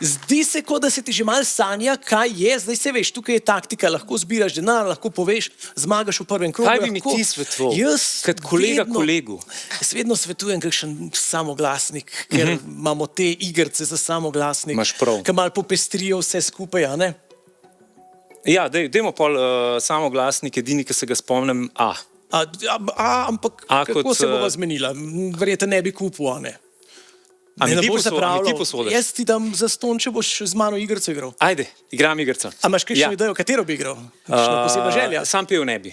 Zdi se, kot da se ti že malo sanja, kaj je, zdaj se veš, tukaj je taktika, lahko zbiraš denar, lahko poveš, zmagaš v prvem krogu. Kaj bi mi ti svetoval? Kot kolega kolegu. Jaz vedno svetujem kakšen samoglasnik, ker imamo te igrice za samoglasnik. Imaš prav. Ki malo popestrijo vse skupaj, a ne? Ja, dajmo pol samoglasnik, edini, ki se ga spomnim, A. Ampak kako se bova zmenila? Verjetno ne bi kupil, a ne? A mi ti posodiš? Jaz ti dam zastonj, če boš z mano igrico igral. Ajde, igram igrico. A imaš kakšno idejo, katero bi igral? Kakšna posebna želja? Sam pel ne bi.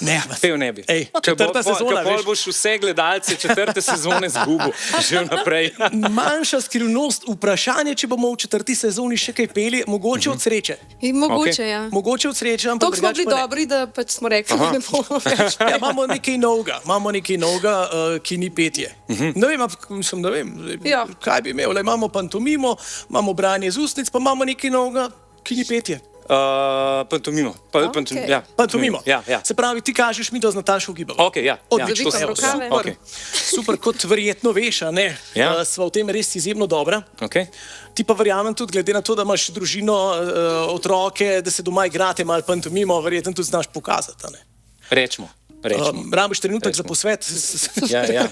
Ne, Pel ne bi. Ej, četrta sezona, Pol veš. boš vse gledalce četrte sezone zgubil, že naprej. Manjša skrivnost, vprašanje, če bomo v četrti sezoni še kaj peli, mogoče od sreče. In mogoče, Okej. ja. Mogoče od sreče, ampak Toliko smo drugače bili pa ne. dobri, da pač smo rekli, da ne bomo več. Ja, imamo nekaj novega, ki ni petje. Ne vem, mislim, ne vem, Ja. kaj bi imel. Imamo pantomimo, imamo branje z ustnic, pa imamo nekaj novega, ki ni petje. Pantomimo. Okej. Ja, Pantomimo. Ja. Se pravi, ti kažeš mi, da z Natašo ugibamo. Ok, ja. Odlično, Zaviham rokave. Super. Super, kot verjetno veš, a ne? Ja. Sva v tem res izjemno dobra. Okay. Ti pa verjamem tudi, glede na to, da imaš družino, otroke, da se doma igrate malo pantomimo, verjetno tudi znaš pokazati, a ne? Rečemo. Rabiš trenutek za posvet. Ja.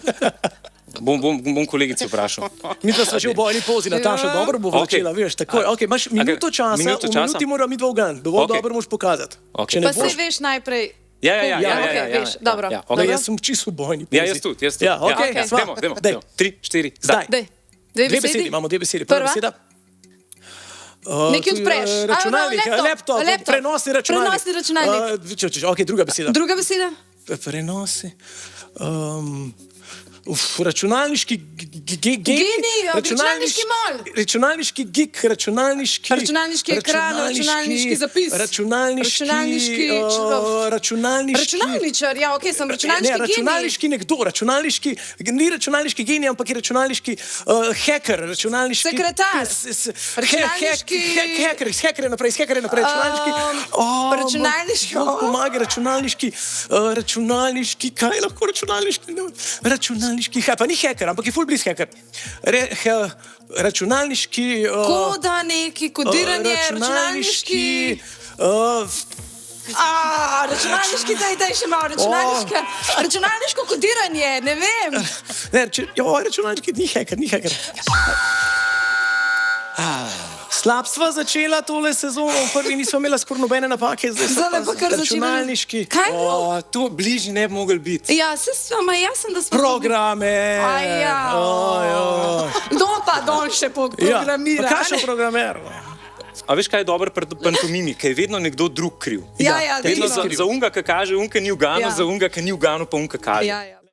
Bom kolegici vprašal. Mi dva sva že v bojni pozi, Nataša, dobro bo vročila, veš, takoj. Ok, imaš minuto časa, v minuti mora mi dva ugan, dovolj dobro moraš pokazati. Okej. Če ne Pa se boš, veš najprej. Ja. okej, veš, dobro. Ja, da okay. jaz sem čisto v bojni pozi. Ja, jaz tudi. Ja, okej, Ja, sva. Dajmo. Daj. 3, 4, Zdaj. Dej. Dve Dve besedi, imamo dve besedi. Prva Prva? beseda. Nekaj odpreš. Računalnik, laptop, prenosni računalnik. Prenosni računalnik. Ok, druga beseda. Druga beseda? Prenosi. Računalniški računalniški mol. Računalniški gig, računalniški ekran, računalniški zapis. Računalniški Računalničar, ja, okej, sem računalniški Ne, genij. računalniški nekdo, ni računalniški genij, ampak je računalniški hacker, računalniški Sekretar. Hacker, s hackerjem naprej, računalniški- Pomaga računalniški, kaj je lahko računalniški, pa ni hacker, ampak je full blizu hacker. Računalniški... Koda neki, kodiranje, računalniški... Računalniški, daj še malo, računalniško kodiranje, ne vem. Računalniški ni hacker. Slab sva začela tole sezono, v prvi nismo imela skoraj nobene napake, Zdaj pa kar začela. računalniški Kaj bo? To bližje ne bi mogel biti. Ja, jaz sem, da smo... programe. Kdo pa dol še programira? Pa kakšen programer? A veš, kaj je dobro pri pantomimi? Ker je vedno nekdo drug kriv. Ja, Vedno definitivno. za unga, ki kaže, unka ni ugano, Ja. za unga, ki ni ugano, pa unka kaže. Ja.